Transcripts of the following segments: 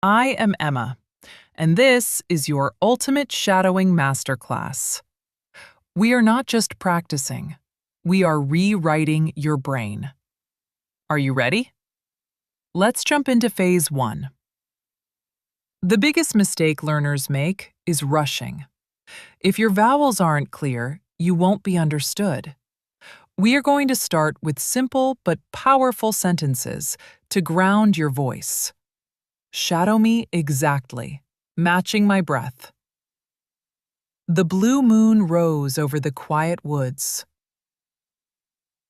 I am Emma, and this is your ultimate shadowing masterclass. We are not just practicing, we are rewriting your brain. Are you ready? Let's jump into phase 1. The biggest mistake learners make is rushing. If your vowels aren't clear, you won't be understood. We are going to start with simple but powerful sentences to ground your voice. Shadow me exactly, matching my breath. The blue moon rose over the quiet woods.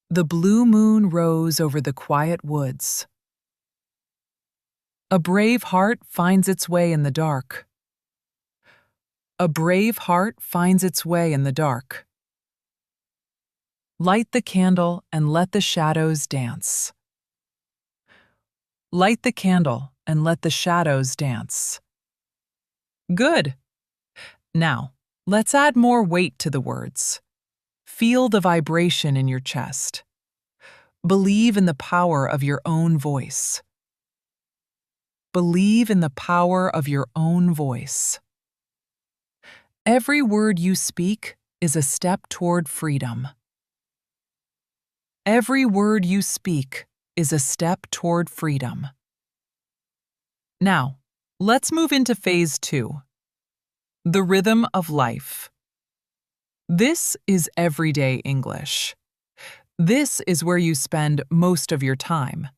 The blue moon rose over the quiet woods. A brave heart finds its way in the dark. A brave heart finds its way in the dark. Light the candle and let the shadows dance. Light the candle and let the shadows dance. Good. Now, let's add more weight to the words. Feel the vibration in your chest. Believe in the power of your own voice. Believe in the power of your own voice. Every word you speak is a step toward freedom. Every word you speak is a step toward freedom. Now, let's move into phase 2. The rhythm of life. This is everyday English. This is where you spend most of your time.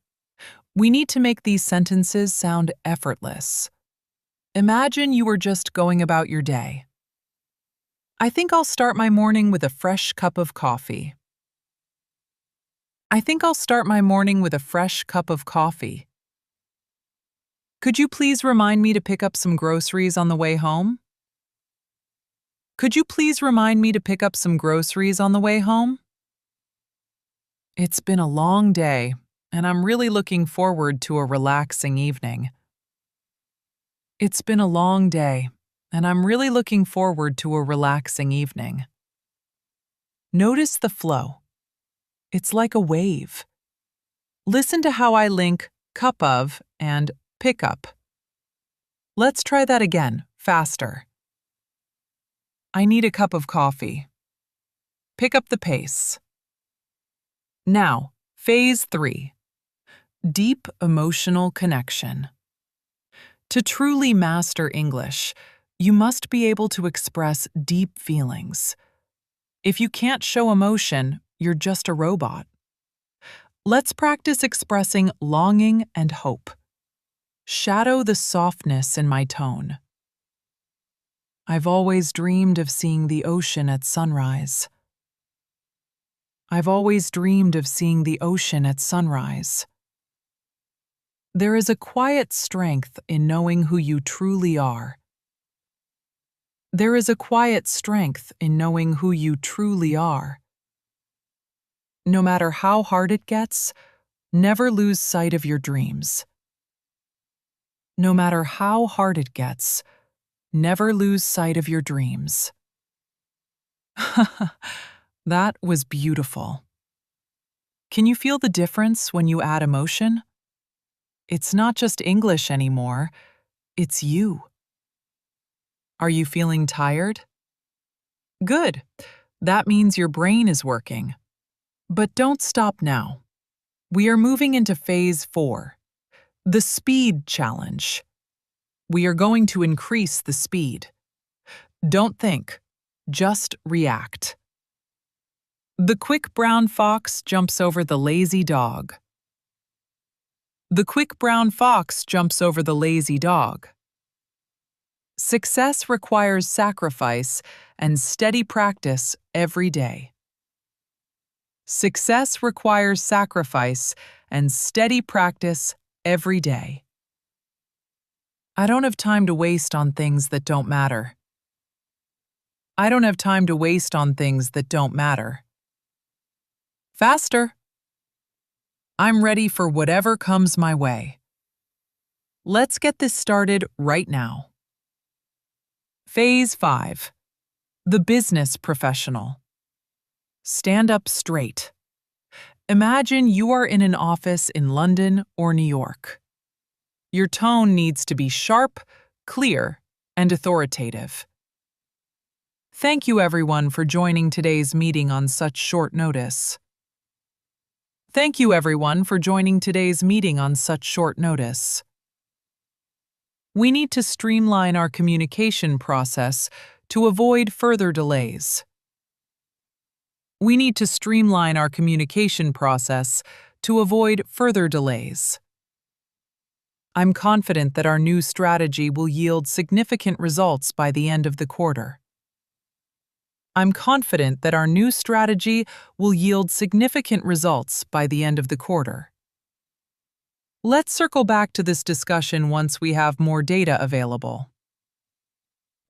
We need to make these sentences sound effortless. Imagine you were just going about your day. I think I'll start my morning with a fresh cup of coffee. I think I'll start my morning with a fresh cup of coffee. Could you please remind me to pick up some groceries on the way home? Could you please remind me to pick up some groceries on the way home? It's been a long day, and I'm really looking forward to a relaxing evening. It's been a long day, and I'm really looking forward to a relaxing evening. Notice the flow. It's like a wave. Listen to how I link cup of and pick up. Let's try that again, faster. I need a cup of coffee. Pick up the pace. Now, phase 3. Deep emotional connection. To truly master English, you must be able to express deep feelings. If you can't show emotion, you're just a robot. Let's practice expressing longing and hope. Shadow the softness in my tone. I've always dreamed of seeing the ocean at sunrise. I've always dreamed of seeing the ocean at sunrise. There is a quiet strength in knowing who you truly are. There is a quiet strength in knowing who you truly are. No matter how hard it gets, never lose sight of your dreams. No matter how hard it gets, never lose sight of your dreams. That was beautiful. Can you feel the difference when you add emotion? It's not just English anymore, it's you. Are you feeling tired? Good. That means your brain is working. But don't stop now. We are moving into phase 4, the speed challenge. We are going to increase the speed. Don't think, just react. The quick brown fox jumps over the lazy dog. The quick brown fox jumps over the lazy dog. Success requires sacrifice and steady practice every day. Success requires sacrifice and steady practice every day. I don't have time to waste on things that don't matter. I don't have time to waste on things that don't matter. Faster. I'm ready for whatever comes my way. Let's get this started right now. Phase 5. The business professional. Stand up straight. Imagine you are in an office in London or New York. Your tone needs to be sharp, clear, and authoritative. Thank you everyone for joining today's meeting on such short notice. Thank you everyone for joining today's meeting on such short notice. We need to streamline our communication process to avoid further delays. We need to streamline our communication process to avoid further delays. I'm confident that our new strategy will yield significant results by the end of the quarter. I'm confident that our new strategy will yield significant results by the end of the quarter. Let's circle back to this discussion once we have more data available.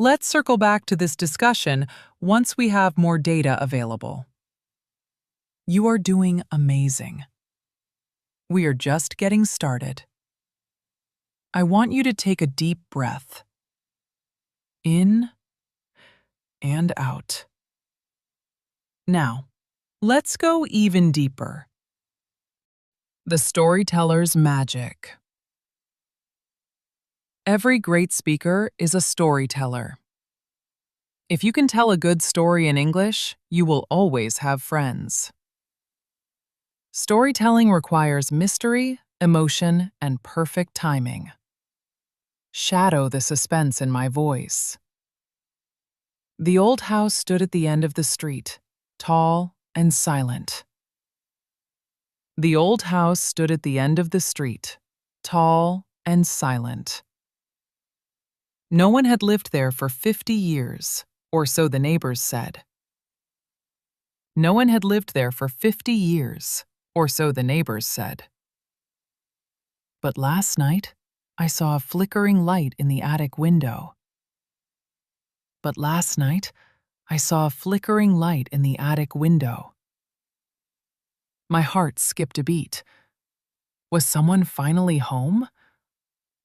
Let's circle back to this discussion once we have more data available. You are doing amazing. We are just getting started. I want you to take a deep breath. In and out. Now, let's go even deeper. The storyteller's magic. Every great speaker is a storyteller. If you can tell a good story in English, you will always have friends. Storytelling requires mystery, emotion, and perfect timing. Shadow the suspense in my voice. The old house stood at the end of the street, tall and silent. The old house stood at the end of the street, tall and silent. No one had lived there for 50 years, or so the neighbors said. No one had lived there for 50 years, or so the neighbors said. But last night, I saw a flickering light in the attic window. But last night, I saw a flickering light in the attic window. My heart skipped a beat. Was someone finally home?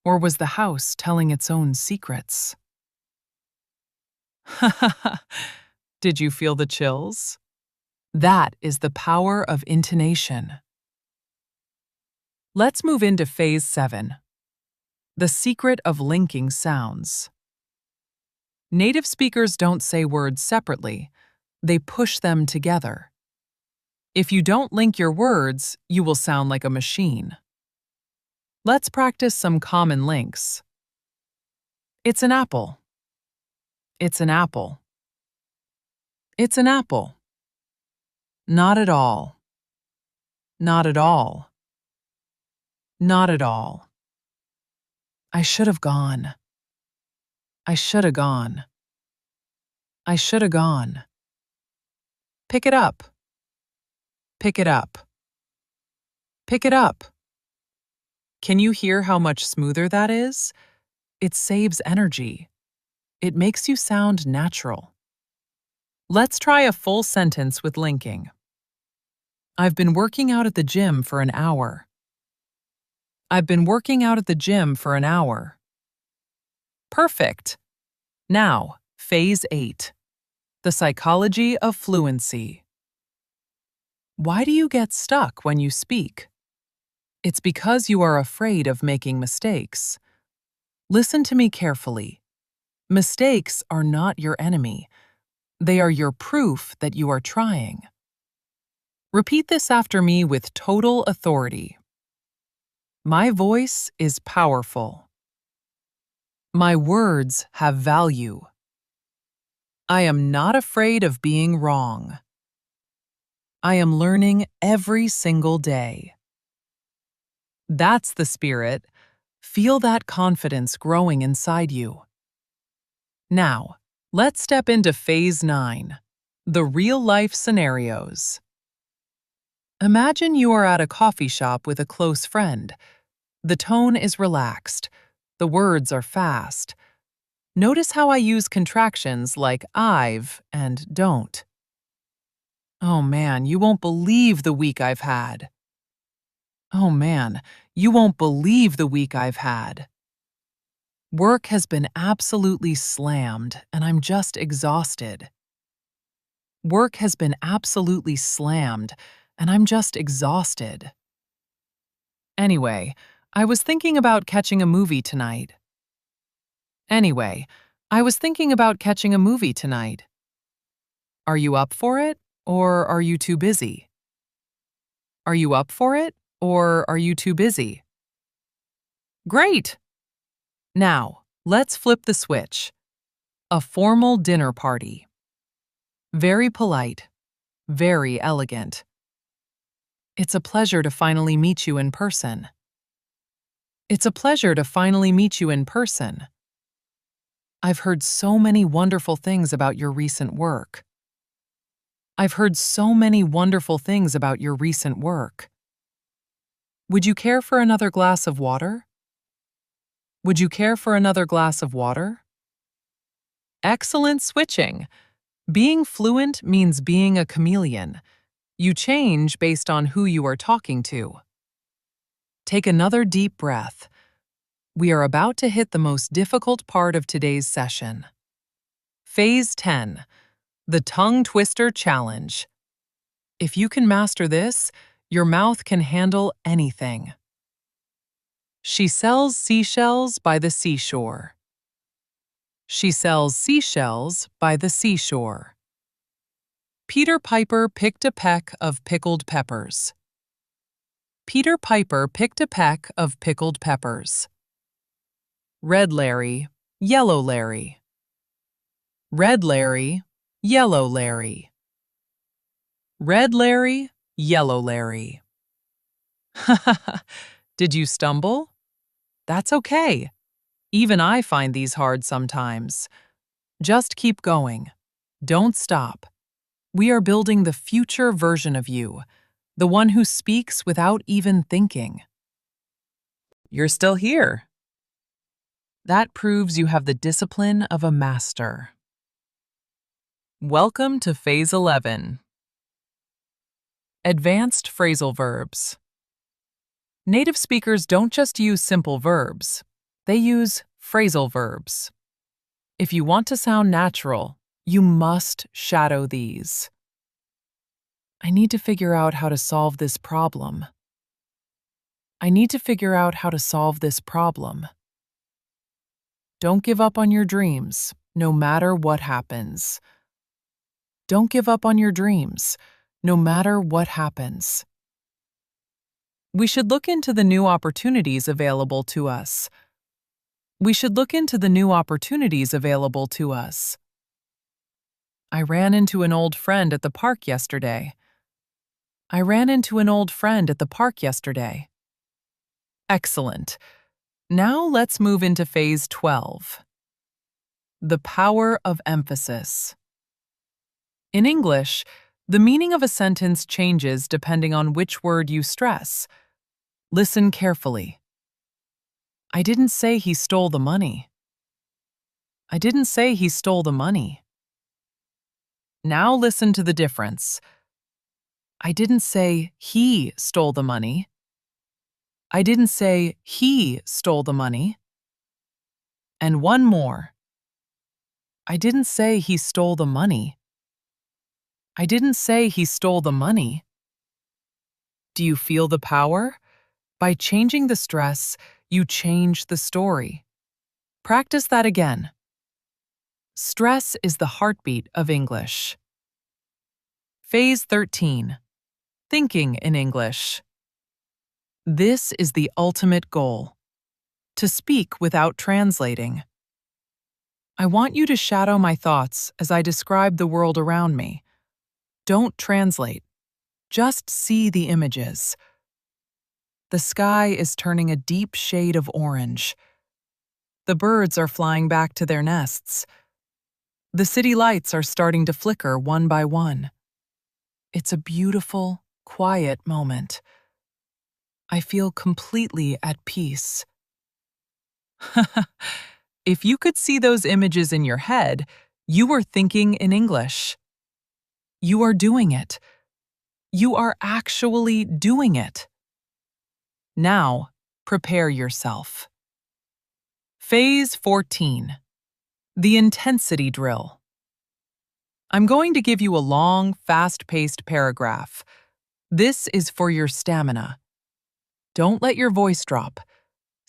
Or was the house telling its own secrets? Did you feel the chills? That is the power of intonation. Let's move into phase 7. The secret of linking sounds. Native speakers don't say words separately, they push them together. If you don't link your words, you will sound like a machine. Let's practice some common links. It's an apple. It's an apple. It's an apple. Not at all. Not at all. Not at all. I should have gone. I should have gone. I should have gone. Pick it up. Pick it up. Pick it up. Can you hear how much smoother that is? It saves energy. It makes you sound natural. Let's try a full sentence with linking. I've been working out at the gym for an hour. I've been working out at the gym for an hour. Perfect. Now, phase 8. The psychology of fluency. Why do you get stuck when you speak? It's because you are afraid of making mistakes. Listen to me carefully. Mistakes are not your enemy. They are your proof that you are trying. Repeat this after me with total authority. My voice is powerful. My words have value. I am not afraid of being wrong. I am learning every single day. That's the spirit. Feel that confidence growing inside you. Now, let's step into phase 9, the real-life scenarios. Imagine you are at a coffee shop with a close friend. The tone is relaxed. The words are fast. Notice how I use contractions like I've and don't. Oh man, you won't believe the week I've had. Oh man, you won't believe the week I've had. Work has been absolutely slammed and I'm just exhausted. Work has been absolutely slammed and I'm just exhausted. Anyway, I was thinking about catching a movie tonight. Anyway, I was thinking about catching a movie tonight. Are you up for it, or are you too busy? Are you up for it, or are you too busy? Great! Now, let's flip the switch. A formal dinner party. Very polite. Very elegant. It's a pleasure to finally meet you in person. It's a pleasure to finally meet you in person. I've heard so many wonderful things about your recent work. I've heard so many wonderful things about your recent work. Would you care for another glass of water? Would you care for another glass of water? Excellent switching. Being fluent means being a chameleon. You change based on who you are talking to. Take another deep breath. We are about to hit the most difficult part of today's session. Phase 10, the Tongue Twister Challenge. If you can master this, your mouth can handle anything. She sells seashells by the seashore. She sells seashells by the seashore. Peter Piper picked a peck of pickled peppers. Peter Piper picked a peck of pickled peppers. Red Larry, Yellow Larry. Red Larry, Yellow Larry. Red Larry, Yellow Larry. Did you stumble? That's okay. Even I find these hard sometimes. Just keep going. Don't stop. We are building the future version of you, the one who speaks without even thinking. You're still here. That proves you have the discipline of a master. Welcome to Phase 11. Advanced phrasal verbs. Native speakers don't just use simple verbs. They use phrasal verbs. If you want to sound natural, you must shadow these. I need to figure out how to solve this problem. I need to figure out how to solve this problem. Don't give up on your dreams, no matter what happens. Don't give up on your dreams, no matter what happens. We should look into the new opportunities available to us. We should look into the new opportunities available to us. I ran into an old friend at the park yesterday. I ran into an old friend at the park yesterday. Excellent. Now let's move into Phase 12. The power of emphasis. In English, the meaning of a sentence changes depending on which word you stress. Listen carefully. I didn't say he stole the money. I didn't say he stole the money. Now listen to the difference. I didn't say he stole the money. I didn't say he stole the money. And one more. I didn't say he stole the money. I didn't say he stole the money. Do you feel the power? By changing the stress, you change the story. Practice that again. Stress is the heartbeat of English. Phase 13. Thinking in English. This is the ultimate goal. To speak without translating. I want you to shadow my thoughts as I describe the world around me. Don't translate. Just see the images. The sky is turning a deep shade of orange. The birds are flying back to their nests. The city lights are starting to flicker one by one. It's a beautiful, quiet moment. I feel completely at peace. If you could see those images in your head, you are thinking in English. You are doing it. You are actually doing it. Now, prepare yourself. Phase 14. The intensity drill. I'm going to give you a long, fast-paced paragraph. This is for your stamina. Don't let your voice drop.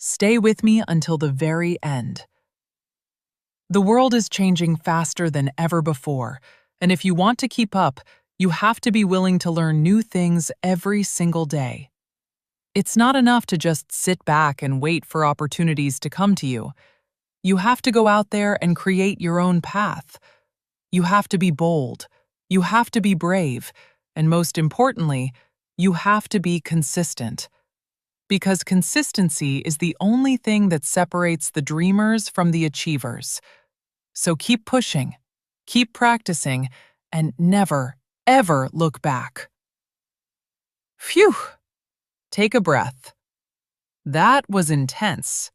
Stay with me until the very end. The world is changing faster than ever before, and if you want to keep up, you have to be willing to learn new things every single day. It's not enough to just sit back and wait for opportunities to come to you. You have to go out there and create your own path. You have to be bold. You have to be brave. And most importantly, you have to be consistent. Because consistency is the only thing that separates the dreamers from the achievers. So keep pushing, keep practicing, and never, ever look back. Phew! Take a breath. That was intense.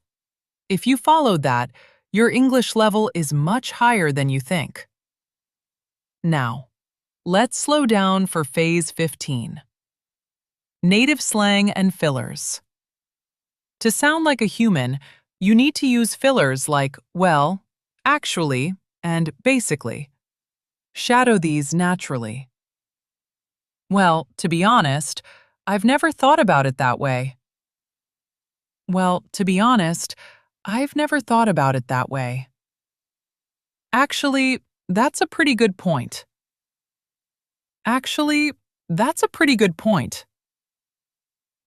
If you followed that, your English level is much higher than you think. Now, let's slow down for phase 15. Native slang and fillers. To sound like a human, you need to use fillers like well, actually, and basically. Shadow these naturally. Well, to be honest, I've never thought about it that way. Well, to be honest, I've never thought about it that way. Actually, that's a pretty good point. Actually, that's a pretty good point.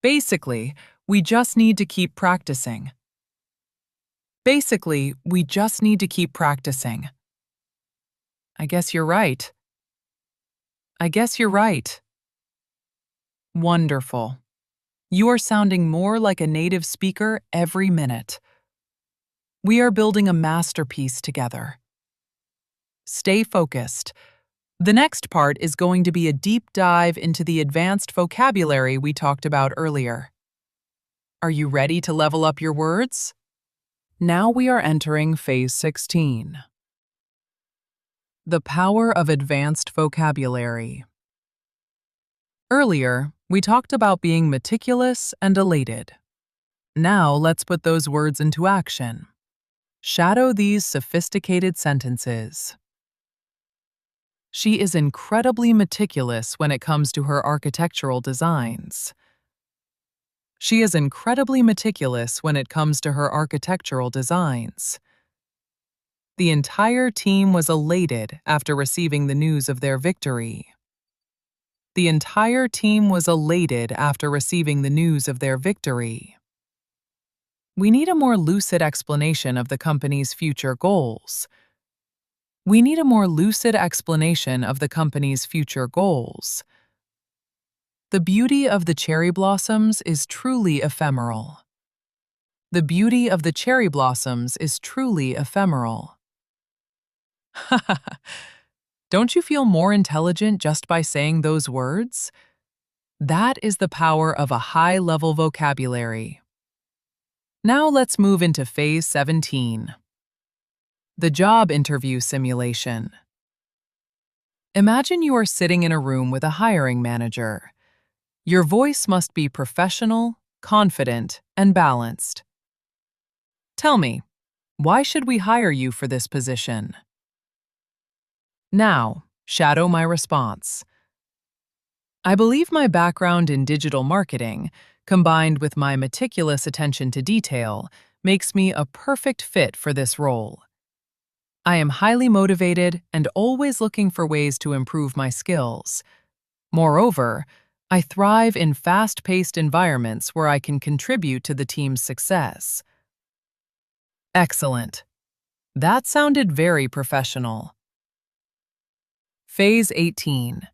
Basically, we just need to keep practicing. Basically, we just need to keep practicing. I guess you're right. I guess you're right. Wonderful. You are sounding more like a native speaker every minute. We are building a masterpiece together. Stay focused. The next part is going to be a deep dive into the advanced vocabulary we talked about earlier. Are you ready to level up your words? Now we are entering phase 16. The power of advanced vocabulary. Earlier, we talked about being meticulous and elated. Now let's put those words into action. Shadow these sophisticated sentences. She is incredibly meticulous when it comes to her architectural designs. She is incredibly meticulous when it comes to her architectural designs. The entire team was elated after receiving the news of their victory. The entire team was elated after receiving the news of their victory. We need a more lucid explanation of the company's future goals. We need a more lucid explanation of the company's future goals. The beauty of the cherry blossoms is truly ephemeral. The beauty of the cherry blossoms is truly ephemeral. Don't you feel more intelligent just by saying those words? That is the power of a high-level vocabulary. Now let's move into phase 17. The job interview simulation. Imagine you are sitting in a room with a hiring manager. Your voice must be professional, confident, and balanced. Tell me, why should we hire you for this position? Now, shadow my response. I believe my background in digital marketing, combined with my meticulous attention to detail, makes me a perfect fit for this role. I am highly motivated and always looking for ways to improve my skills. Moreover, I thrive in fast-paced environments where I can contribute to the team's success. Excellent. That sounded very professional. Phase 18.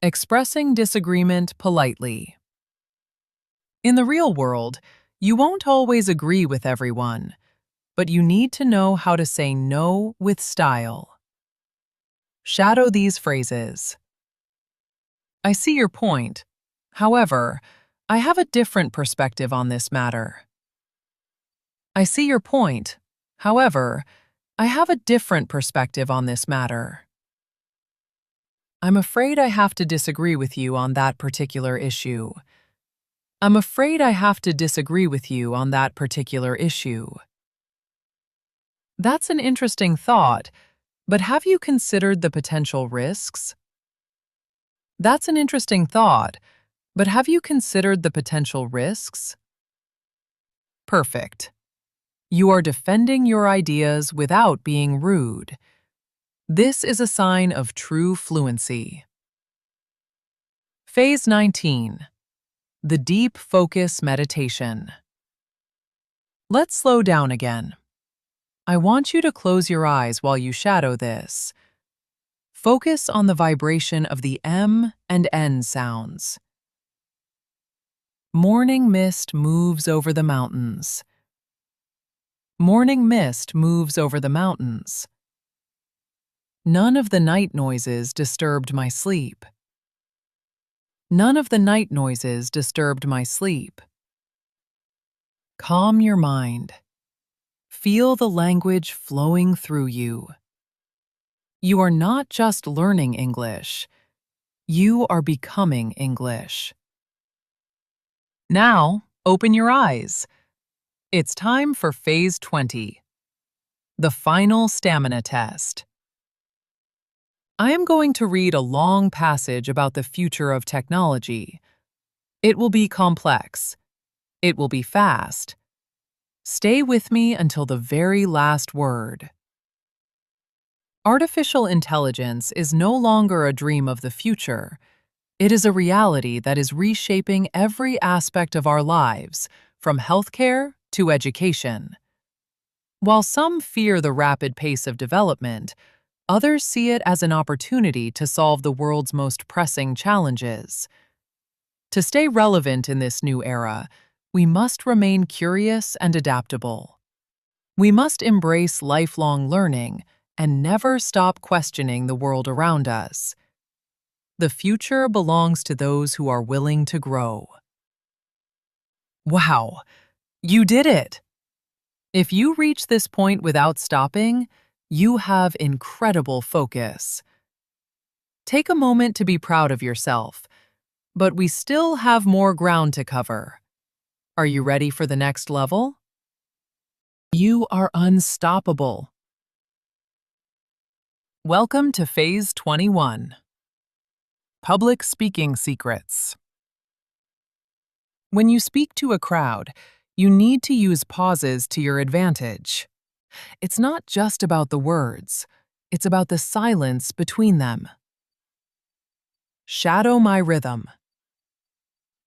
Expressing disagreement politely. In the real world, you won't always agree with everyone, but you need to know how to say no with style. Shadow these phrases. I see your point. However, I have a different perspective on this matter. I see your point. However, I have a different perspective on this matter. I'm afraid I have to disagree with you on that particular issue. I'm afraid I have to disagree with you on that particular issue. That's an interesting thought, but have you considered the potential risks? That's an interesting thought, but have you considered the potential risks? Perfect. You are defending your ideas without being rude. This is a sign of true fluency. Phase 19. The deep focus meditation. Let's slow down again. I want you to close your eyes while you shadow this. Focus on the vibration of the M and N sounds. Morning mist moves over the mountains. Morning mist moves over the mountains. None of the night noises disturbed my sleep. None of the night noises disturbed my sleep. Calm your mind. Feel the language flowing through you. You are not just learning English. You are becoming English. Now, open your eyes. It's time for Phase 20, the final stamina test. I am going to read a long passage about the future of technology. It will be complex. It will be fast. Stay with me until the very last word. Artificial intelligence is no longer a dream of the future. It is a reality that is reshaping every aspect of our lives, from healthcare to education. While some fear the rapid pace of development, others see it as an opportunity to solve the world's most pressing challenges. To stay relevant in this new era, we must remain curious and adaptable. We must embrace lifelong learning and never stop questioning the world around us. The future belongs to those who are willing to grow. Wow, you did it! If you reach this point without stopping, you have incredible focus. Take a moment to be proud of yourself, but we still have more ground to cover. Are you ready for the next level? You are unstoppable. Welcome to Phase 21. Public speaking secrets. When you speak to a crowd, you need to use pauses to your advantage. It's not just about the words, it's about the silence between them. Shadow my rhythm.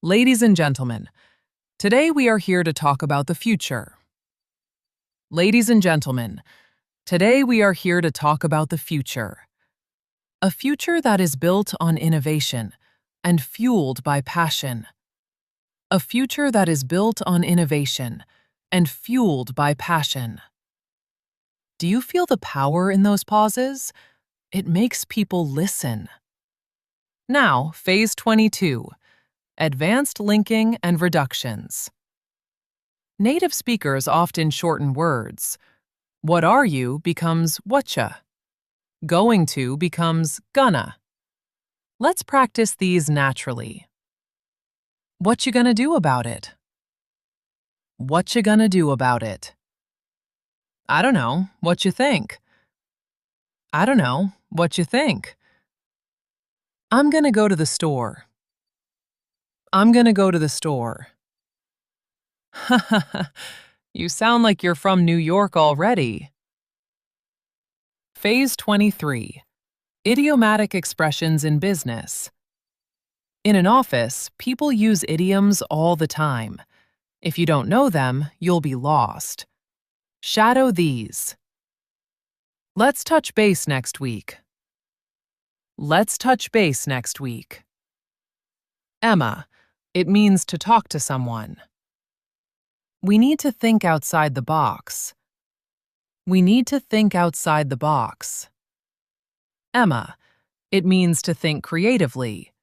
Ladies and gentlemen, today we are here to talk about the future. Ladies and gentlemen, today we are here to talk about the future. A future that is built on innovation and fueled by passion. A future that is built on innovation and fueled by passion. Do you feel the power in those pauses? It makes people listen. Now, Phase 22, Advanced Linking and Reductions. Native speakers often shorten words. What are you becomes whatcha. Going to becomes gonna. Let's practice these naturally. What you gonna do about it? What you gonna do about it? I don't know. What you think? I don't know. What you think? I'm gonna go to the store. I'm gonna go to the store. You sound like you're from New York already. Phase 23. Idiomatic expressions in business. In an office, people use idioms all the time. If you don't know them, you'll be lost. Shadow these. Let's touch base next week. Let's touch base next week. Emma, it means to talk to someone. We need to think outside the box. We need to think outside the box. Emma, it means to think creatively.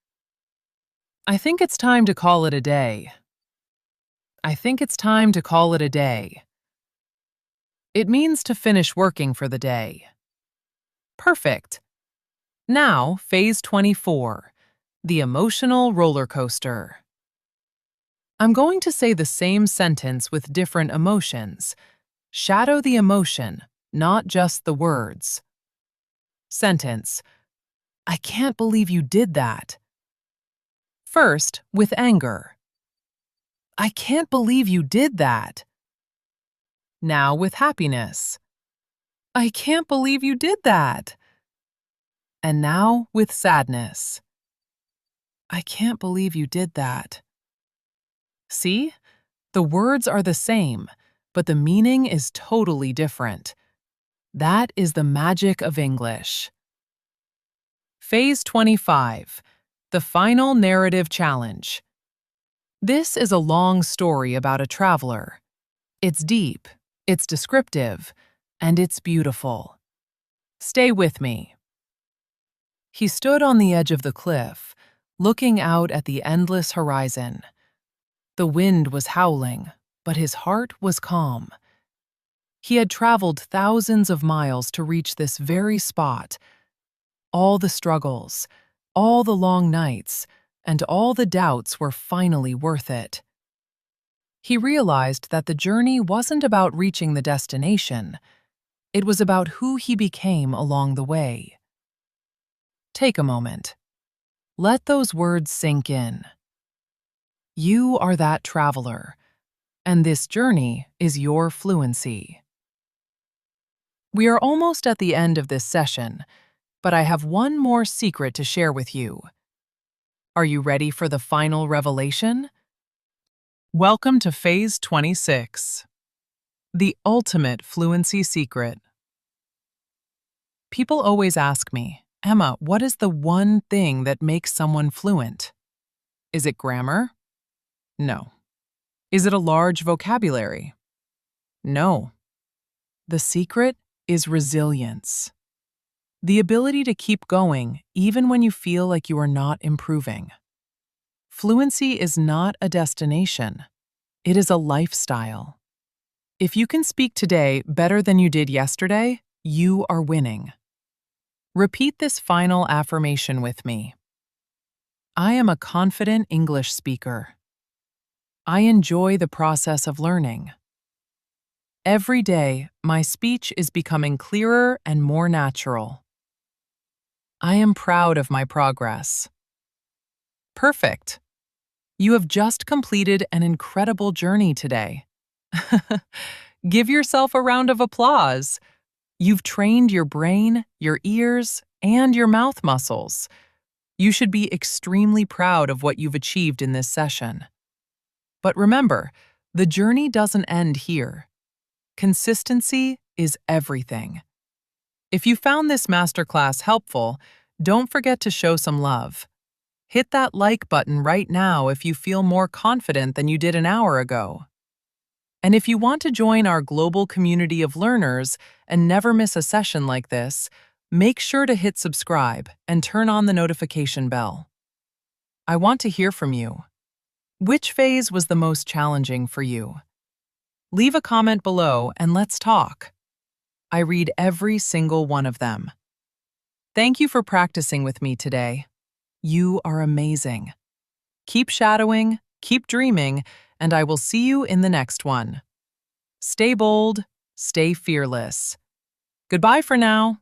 I think it's time to call it a day. I think it's time to call it a day. It means to finish working for the day. Perfect. Now, Phase 24, the emotional roller coaster. I'm going to say the same sentence with different emotions. Shadow the emotion, not just the words. Sentence. I can't believe you did that. First, with anger. I can't believe you did that. Now with happiness. I can't believe you did that. And now with sadness. I can't believe you did that. See? The words are the same, but the meaning is totally different. That is the magic of English. Phase 25, the final narrative challenge. This is a long story about a traveler. It's deep, it's descriptive, and it's beautiful. Stay with me. He stood on the edge of the cliff, looking out at the endless horizon. The wind was howling, but his heart was calm. He had traveled thousands of miles to reach this very spot. All the struggles, all the long nights, and all the doubts were finally worth it. He realized that the journey wasn't about reaching the destination. It was about who he became along the way. Take a moment. Let those words sink in. You are that traveler, and this journey is your fluency. We are almost at the end of this session, but I have one more secret to share with you. Are you ready for the final revelation? Welcome to Phase 26, the ultimate fluency secret. People always ask me, Emma, what is the one thing that makes someone fluent? Is it grammar? No. Is it a large vocabulary? No. The secret is resilience. The ability to keep going even when you feel like you are not improving. Fluency is not a destination. It is a lifestyle. If you can speak today better than you did yesterday, you are winning. Repeat this final affirmation with me. I am a confident English speaker. I enjoy the process of learning. Every day, my speech is becoming clearer and more natural. I am proud of my progress. Perfect. You have just completed an incredible journey today. Give yourself a round of applause. You've trained your brain, your ears, and your mouth muscles. You should be extremely proud of what you've achieved in this session. But remember, the journey doesn't end here. Consistency is everything. If you found this masterclass helpful, don't forget to show some love. Hit that like button right now if you feel more confident than you did an hour ago. And if you want to join our global community of learners and never miss a session like this, make sure to hit subscribe and turn on the notification bell. I want to hear from you. Which phase was the most challenging for you? Leave a comment below and let's talk. I read every single one of them. Thank you for practicing with me today. You are amazing. Keep shadowing, keep dreaming, and I will see you in the next one. Stay bold, stay fearless. Goodbye for now.